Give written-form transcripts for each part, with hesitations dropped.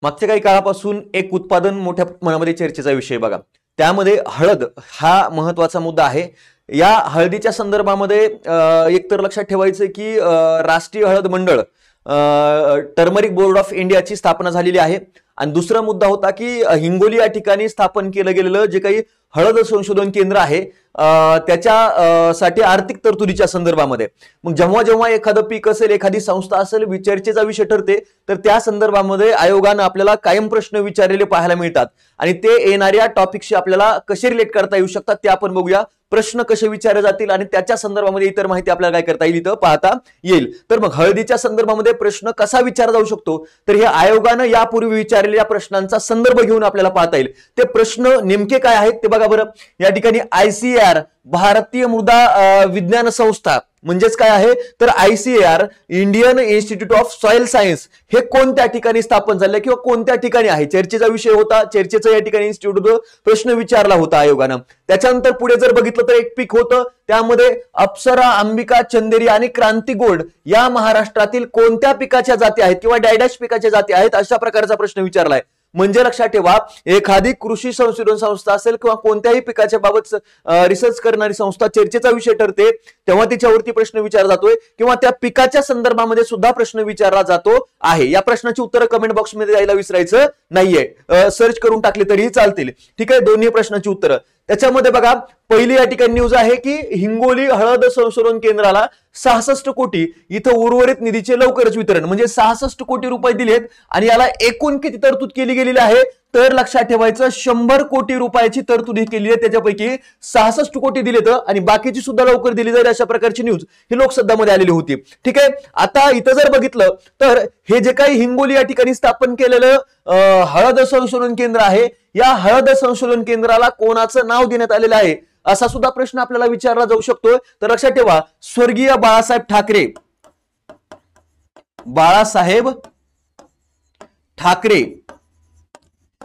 मागच्या काही काळापासून एक उत्पादन मोठ्या प्रमाणामध्ये चर्चेचा विषय बघा, त्यामध्ये हळद हा महत्वाचा मुद्दा आहे। या हळदीच्या संदर्भामध्ये एकतर लक्षात ठेवायचं की राष्ट्रीय हळद मंडळ टर्मरिक बोर्ड ऑफ इंडियाची स्थापना झालेली आहे। आणि दुसरा मुद्दा होता की हिंगोली या ठिकाणी स्थापन केलं गेलेलं जे काही हळद संशोधन केंद्र आहे त्याच्यासाठी आर्थिक तरतुदीच्या संदर्भामध्ये मग जेव्हा जेव्हा एखादं पीक असेल, एखादी संस्था असेल, चर्चेचा विषय ठरते, तर त्या संदर्भामध्ये आयोगानं आपल्याला कायम प्रश्न विचारलेले पाहायला मिळतात आणि ते येणाऱ्या टॉपिकशी आपल्याला कसे रिलेट करता येऊ शकतात ते आपण बघूया। प्रश्न कसे विचारले जातील आणि त्याच्या संदर्भामध्ये इतर माहिती आपल्याला काय करता येईल इथं पाहता येईल। तर मग हळदीच्या संदर्भामध्ये प्रश्न कसा विचारला जाऊ शकतो, तर हे आयोगानं यापूर्वी विचारलेल्या प्रश्नांचा संदर्भ घेऊन आपल्याला पाहता येईल। ते प्रश्न नेमके काय आहेत ते बघा बरं। या ठिकाणी ICAR भारतीय मृदा विज्ञान संस्था म्हणजेच काय आहे तर ICAR Indian institute of soil science हे कोणत्या ठिकाणी स्थापन झाले किंवा कोणत्या ठिकाणी आहे, चर्चेचा विषय होता। चर्चेचा या ठिकाणी इन्स्टिट्यूट प्रश्न विचारला होता आयोगानं। त्याच्यानंतर पुढे जर बघितलं तर एक पीक होतं, त्यामध्ये अप्सरा, अंबिका, चंदेरी आणि क्रांती गोल्ड या महाराष्ट्रातील कोणत्या पिकाच्या जाती आहेत किंवा डायडॅश पिकाच्या जाती आहेत अशा प्रकारचा प्रश्न विचारलाय। म्हणजे लक्षात ठेवा, एखादी कृषी संशोधन संस्था असेल किंवा कोणत्याही पिकाच्या बाबत रिसर्च करणारी संस्था चर्चेचा विषय ठरते तेव्हा तिच्यावरती प्रश्न विचारला जातोय किंवा त्या पिकाच्या संदर्भामध्ये सुद्धा प्रश्न विचारला जातो आहे। या प्रश्नाची उत्तरं कमेंट बॉक्समध्ये द्यायला विसरायचं नाहीये, सर्च करून टाकले तरीही चालतील, ठीक आहे। दोन्ही प्रश्नाची उत्तरं त्याच्यामध्ये बघा। पहिली या ठिकाणी न्यूज आहे की हिंगोली हळद संशोधन केंद्राला 66 कोटी इथं उर्वरित निधीचे लवकरच वितरण, म्हणजे 66 कोटी रुपये दिलेत आणि याला एकूण किती तरतूद केली गेलेली आहे तर लक्षात ठेवायचं 100 कोटी रुपयाची तरतूद केली आहे, त्याच्यापैकी 66 कोटी दिलेत आणि बाकीची सुद्धा लवकर दिली जाईल अशा प्रकारची न्यूज ही लोकसत्तामध्ये आलेली होती, ठीक आहे। आता इथं जर बघितलं तर हे जे काही हिंगोली या ठिकाणी स्थापन केलेलं हळद संशोधन केंद्र आहे, या हळद संशोधन केंद्राला कोणाचं नाव देण्यात आलेलं आहे असा सुद्धा प्रश्न आपल्याला विचारला जाऊ शकतो। तर लक्षात ठेवा, स्वर्गीय बाळासाहेब ठाकरे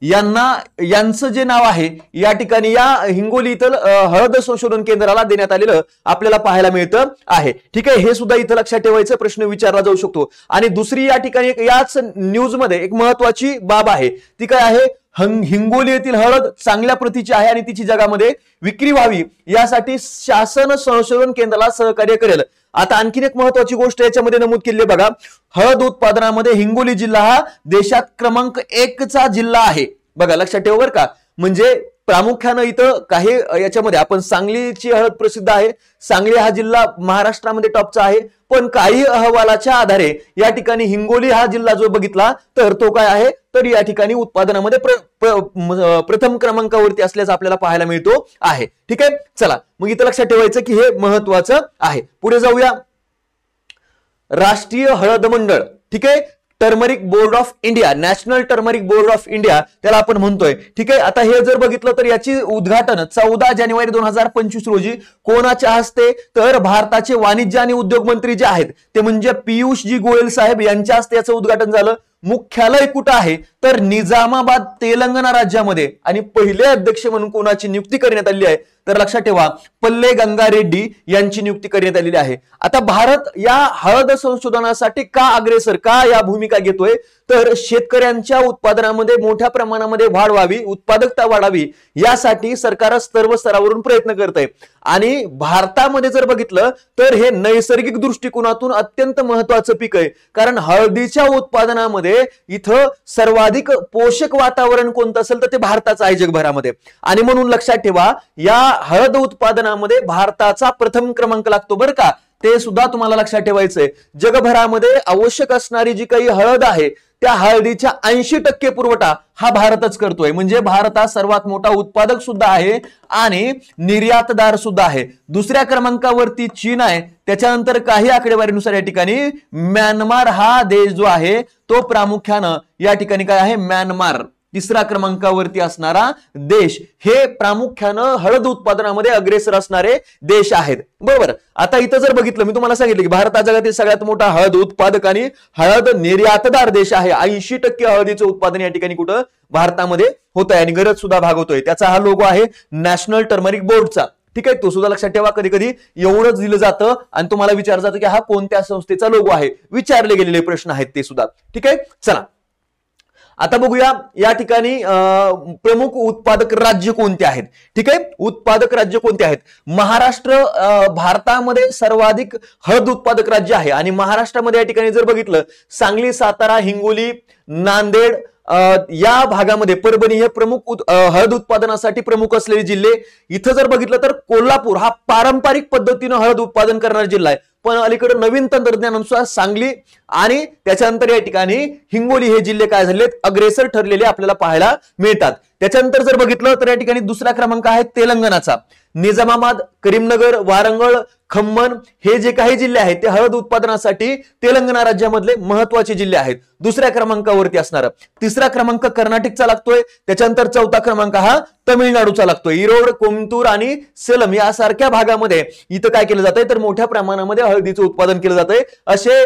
यांचं जे नाव आहे या ठिकाणी या हिंगोली इथं हळद संशोधन केंद्राला देण्यात आलेलं आपल्याला पाहायला मिळतं आहे, ठीक आहे। हे सुद्धा इथं लक्षात ठेवायचं, प्रश्न विचारला जाऊ शकतो। आणि दुसरी या ठिकाणी याच न्यूज मध्ये एक महत्वाची बाब आहे, ती काय आहे, हिंगोली येथील हळद चांगल्या प्रतीची आहे आणि तिची जगामध्ये विक्री व्हावी यासाठी शासन संशोधन केंद्राला सहकार्य करेल। आता आणखीन एक महत्वाची गोष्ट याच्यामध्ये नमूद केली आहे बघा, हळद उत्पादनामध्ये हिंगोली जिल्हा हा देशात क्रमांक 1 चा जिल्हा आहे, बघा लक्षात ठेवा बरं का। म्हणजे प्रामुख्यानं इथं काही याच्यामध्ये आपण सांगलीची हळद प्रसिद्ध आहे, सांगली हा जिल्हा महाराष्ट्रामध्ये टॉपचा आहे, पण काही अहवालाच्या आधारे या ठिकाणी हिंगोली हा जिल्हा जो बघितला तर तो काय आहे तर या ठिकाणी उत्पादनामध्ये प्रथम क्रमांकावरती असल्याचं आपल्याला पाहायला मिळतो आहे, ठीक आहे। चला मग इथं लक्षात ठेवायचं की हे महत्वाचं आहे। पुढे जाऊया, राष्ट्रीय हळद मंडळ, ठीक आहे, turmeric board of India, national turmeric board of India त्याला आपण म्हणतोय, ठीक आहे। आता हे जर बघितलं तर याची उद्घाटन 14 जानेवारी 2025 रोजी कोणाच्या हस्ते तर भारताचे वाणिज्य आणि उद्योग मंत्री जे आहेत ते म्हणजे पियुषजी गोयल साहेब यांच्या हस्ते याचं उद्घाटन झालं। मुख्यालय कुठं आहे तर निजामाबाद तेलंगणा राज्यामध्ये आणि पहिले अध्यक्ष म्हणून कोणाची नियुक्ती करण्यात आली आहे तर लक्षात ठेवा पल्ले गंगा रेड्डी यांची नियुक्ती करण्यात आलेली आहे। आता भारत या हळद संशोधनासाठी का अग्रेसर, का या भूमिका घेतोय तर शेतकऱ्यांच्या उत्पादनामध्ये मोठ्या प्रमाणामध्ये वाढ व्हावी, उत्पादकता वाढावी यासाठी सरकार सर्व स्तरावरून प्रयत्न करत आहे। आणि भारतामध्ये जर बघितलं तर हे नैसर्गिक दृष्टिकोनातून अत्यंत महत्वाचं पीक आहे, कारण हळदीच्या उत्पादनामध्ये इथं सर्वाधिक पोषक वातावरण कोणतं असेल तर ते भारताचं आहे जगभरामध्ये। आणि म्हणून लक्षात ठेवा या हळद उत्पादनामध्ये भारताचा प्रथम क्रमांक लागतो बरं का, ते सुद्धा तुम्हाला लक्षात ठेवायचंय। जगभरामध्ये आवश्यक असणारी जी काही हळद आहे त्या हळदीच्या 80% पुरवठा हा भारतच करतोय, म्हणजे भारत हा सर्वात मोठा उत्पादक सुद्धा आहे आणि निर्यातदार सुद्धा आहे। दुसऱ्या क्रमांकावरती चीन आहे, त्याच्यानंतर काही आकडेवारीनुसार या ठिकाणी म्यानमार हा देश जो आहे तो प्रामुख्यानं या ठिकाणी काय आहे, म्यानमार तिसऱ्या क्रमांकावरती असणारा देश, हे प्रामुख्यानं हळद उत्पादनामध्ये अग्रेसर असणारे देश आहेत, बरोबर। आता इथं जर बघितलं, मी तुम्हाला सांगितलं की भारत हा जगातील सगळ्यात मोठा हळद उत्पादक आणि हळद निर्यातदार देश आहे। 80% हळदीचं उत्पादन या ठिकाणी कुठं भारतामध्ये होत आहे आणि गरज सुद्धा भागवतोय। त्याचा हा लोगो आहे नॅशनल टर्मरिक बोर्डचा, ठीक आहे, तो सुद्धा लक्षात ठेवा। कधी कधी एवढंच दिलं जातं आणि तुम्हाला विचारलं जातं की हा कोणत्या संस्थेचा लोगो आहे, विचारले गेलेले प्रश्न आहेत ते सुद्धा, ठीक आहे। चला आता बघूया या ठिकाणी प्रमुख उत्पादक राज्य कोणते आहेत. ठीक आहे, उत्पादक राज्य कोणते आहेत. महाराष्ट्र भारतामध्ये सर्वाधिक हळद उत्पादक राज्य आहे आणि महाराष्ट्रामध्ये या ठिकाणी जर बघितलं सांगली, सातारा, हिंगोली, नांदेड या भागामध्ये, परभणी हे प्रमुख हळद उत्पादनासाठी प्रमुख असलेले जिल्हे. इथं जर बघितलं तर कोल्हापूर हा पारंपरिक पद्धतीनं हळद उत्पादन करणारा जिल्हा आहे, पण अलीकडे नवीन तंत्रज्ञानानुसार सांगली आणि त्याच्यानंतर या ठिकाणी हिंगोली हे जिल्हे काय झालेत, अग्रेसर ठरलेले आपल्याला पाहायला मिळतात. त्याच्यानंतर जर बघितलं तर या ठिकाणी दुसरा क्रमांक आहे तेलंगणाचा. निजामाबाद, करीमनगर, वारंगळ, खम्मन हे जे काही जिल्हे आहेत ते हळद उत्पादनासाठी तेलंगणा राज्यामधले महत्वाचे जिल्हे आहेत. दुसऱ्या क्रमांकावरती असणार. तिसरा क्रमांक कर्नाटकचा लागतोय. त्याच्यानंतर चौथा क्रमांक हा तमिळनाडूचा लागतोय. इरोड, कोमतूर आणि सेलम यासारख्या भागामध्ये इथं काय केलं जातंय तर मोठ्या प्रमाणामध्ये हळदीचं उत्पादन केलं जातंय. असे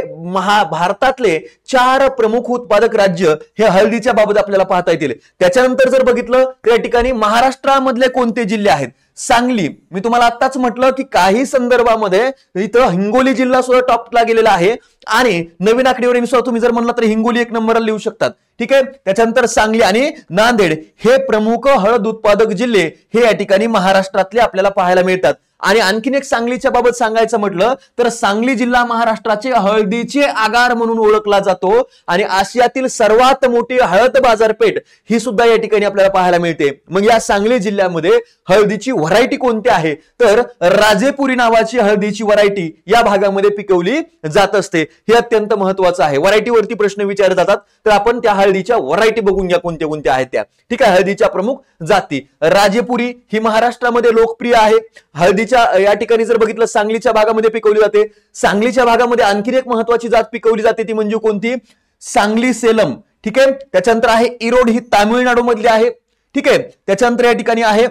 भारतातले 4 प्रमुख उत्पादक राज्य हे हळदीच्या बाबत आपल्याला पाहता येतील. त्याच्यानंतर जर बघितलं तर या ठिकाणी महाराष्ट्रामधले कोणते जिल्हे आहेत. सांगली, मी तुम्हाला आताच म्हटलं की काही संदर्भामध्ये इथं हिंगोली जिल्हा सुद्धा टॉपला गेलेला आहे आणि नवीन आकडेवारीनुसार तुम्ही जर म्हणलं तर हिंगोली 1 नंबरला लिहू शकतात. ठीक आहे, त्याच्यानंतर सांगली आणि नांदेड हे प्रमुख हळद उत्पादक जिल्हे हे या ठिकाणी महाराष्ट्रातले आपल्याला पाहायला मिळतात. आणि आणखीन एक सांगलीच्या बाबत सांगायचं म्हटलं तर सांगली जिल्हा महाराष्ट्राचे हळदीचे आगार म्हणून ओळखला जातो आणि आशियातील सर्वात मोठी हळद बाजारपेठ ही सुद्धा या ठिकाणी आपल्याला पाहायला मिळते. मग या सांगली जिल्ह्यामध्ये हळदीची व्हरायटी कोणती आहे तर राजेपुरी नावाची हळदीची व्हरायटी या भागामध्ये पिकवली जात असते. हे अत्यंत महत्वाचं आहे. व्हरायटीवरती प्रश्न विचारले जातात तर आपण त्या हळदीच्या व्हरायटी बघून घ्या कोणत्या कोणत्या आहेत त्या. ठीक आहे, हळदीच्या प्रमुख जाती. राजेपुरी ही महाराष्ट्रामध्ये लोकप्रिय आहे. हळदीच्या या ठिकाणी जर बघितलं सांगलीच्या भागामध्ये पिकवली जाते. सांगलीच्या भागामध्ये आणखी एक महत्वाची जात पिकवली जाते ती म्हणजे कोणती, सांगली सेलम. ठीक आहे, त्याच्यानंतर आहे इरोड ही तामिळनाडू मधली आहे. ठीक आहे, त्याच्यानंतर या ठिकाणी आहे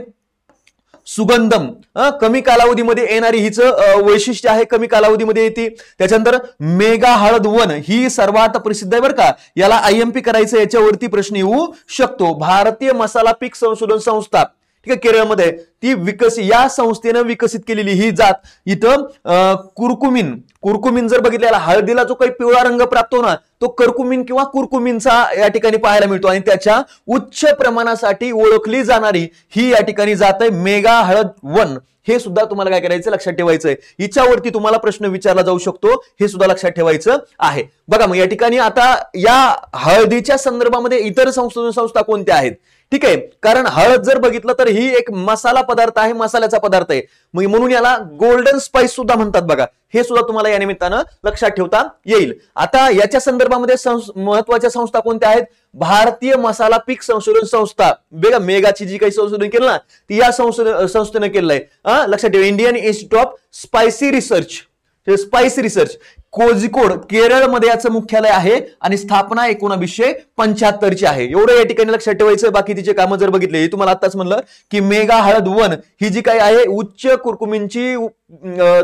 सुगंधम, कमी कालावधीमध्ये येणारी हिचं वैशिष्ट्य आहे, कमी कालावधीमध्ये येते. त्याच्यानंतर मेगा हळद वन ही सर्वात प्रसिद्ध आहे बरं का. याला IMP करायचं, याच्यावरती प्रश्न येऊ शकतो. भारतीय मसाला पीक संशोधन संस्था, ठीक आहे, केरळमध्ये ती या संस्थेनं विकसित केलेली ही जात. इथं कुरकुमिन जर बघितलेला हळदीला जो काही पिवळा रंग प्राप्त होणार तो करकुमिन किंवा कुरकुमिनचा या ठिकाणी पाहायला मिळतो आणि त्याच्या उच्च प्रमाणासाठी ओळखली जाणारी ही या ठिकाणी जात आहे मेगा हळद वन. हे सुद्धा तुम्हाला काय करायचं लक्षात ठेवायचंय. हिच्यावरती तुम्हाला प्रश्न विचारला जाऊ शकतो, हे सुद्धा लक्षात ठेवायचं आहे. बघा मग या ठिकाणी आता या हळदीच्या संदर्भामध्ये इतर संशोधन संस्था कोणत्या आहेत. ठीक आहे, कारण हळद जर बघितलं तर ही एक मसाला पदार्थ आहे, मसाल्याचा पदार्थ आहे, म्हणून याला गोल्डन स्पाइस सुद्धा म्हणतात. बघा हे सुद्धा तुम्हाला या निमित्तानं लक्षात ठेवता येईल. आता याच्या संदर्भामध्ये महत्वाच्या संस्था कोणत्या आहेत. भारतीय मसाला पीक संशोधन संस्था, मेगाची जी काही संशोधन केलं ना ती या संस्थेनं केलंय. लक्षात ठेवा, Indian institute of spicy research Kozhikode केरळमध्ये याचं मुख्यालय आहे आणि स्थापना 1975 ची आहे. एवढं या ठिकाणी लक्षात ठेवायचं. बाकी तिचे कामं जर बघितले, तुम्हाला आताच म्हणलं की मेगा हळद वन ही जी काही आहे उच्च कुरकुमिनची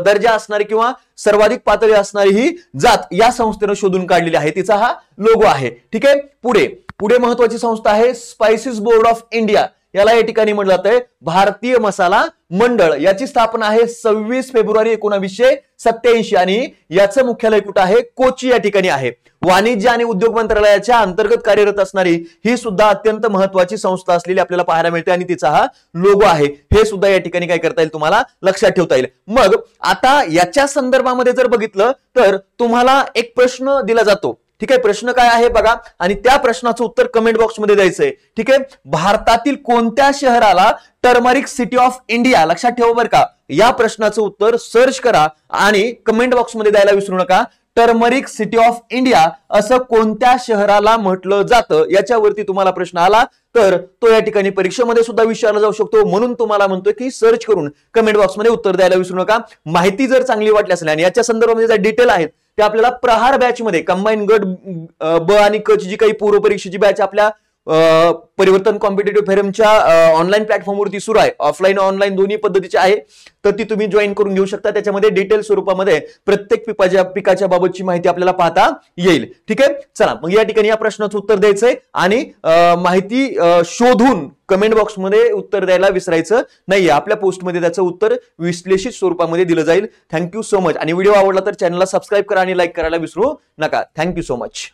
दर्जा असणारी किंवा सर्वाधिक पातळी असणारी ही जात या संस्थेनं शोधून काढलेली आहे. तिचा हा लोगो आहे. ठीक आहे, पुढे महत्वाची संस्था आहे स्पायसेस बोर्ड ऑफ इंडिया. याला या ठिकाणी म्हटलं जातंय भारतीय मसाला मंडळ. याची स्थापना आहे 26 फेब्रुवारी 1987 आणि याचं मुख्यालय कुठं आहे, कोची या ठिकाणी आहे. वाणिज्य आणि उद्योग मंत्रालयाच्या अंतर्गत कार्यरत असणारी ही सुद्धा अत्यंत महत्वाची संस्था असलेली आपल्याला पाहायला मिळते आणि तिचा हा लोगो आहे. हे सुद्धा या ठिकाणी काय करता येईल तुम्हाला लक्षात ठेवता येईल. मग आता याच्या संदर्भामध्ये जर बघितलं तर तुम्हाला एक प्रश्न दिला जातो. ठीक आहे, प्रश्न काय आहे बघा आणि त्या प्रश्नाचं उत्तर कमेंट बॉक्स मध्ये द्यायचंय. ठीक आहे, भारतातील कोणत्या शहराला टर्मरिक सिटी ऑफ इंडिया, लक्षात ठेवा बरं का. या प्रश्नाचं उत्तर सर्च करा आणि कमेंट बॉक्स मध्ये द्यायला विसरू नका. टर्मरिक सिटी ऑफ इंडिया असं कोणत्या शहराला म्हटलं जातं. याच्यावरती तुम्हाला प्रश्न आला तर तो या ठिकाणी परीक्षेमध्ये सुद्धा विचारला जाऊ शकतो. म्हणून तुम्हाला म्हणतोय की सर्च करून कमेंट बॉक्स मध्ये उत्तर द्यायला विसरू नका. माहिती जर चांगली वाटली असेल आणि याच्या संदर्भामध्ये ज्या डिटेल आहेत ते आपल्याला प्रहार बॅच मध्ये कंबाईन गट ब आणि क जी काही पूर्व परीक्षेची बॅच आपल्या परिवर्तन कॉम्पिटेटिव्ह फेरमच्या ऑनलाईन प्लॅटफॉर्मवरती सुरू आहे. ऑफलाईन ऑनलाईन दोन्ही पद्धतीचे आहे, तर ती तुम्ही जॉईन करून घेऊ शकता. त्याच्यामध्ये डिटेल स्वरूपामध्ये प्रत्येक पिकाच्या बाबतची माहिती आपल्याला पाहता येईल. ठीक आहे, चला मग या ठिकाणी या प्रश्नाचं उत्तर द्यायचंय आणि माहिती शोधून कमेंट बॉक्समध्ये उत्तर द्यायला विसरायचं नाहीये. आपल्या पोस्टमध्ये त्याचं उत्तर विश्लेषित स्वरूपामध्ये दिलं जाईल. Thank you so much. आणि व्हिडिओ आवडला तर चॅनलला सबस्क्राईब करा आणि लाईक करायला विसरू नका. Thank you so much.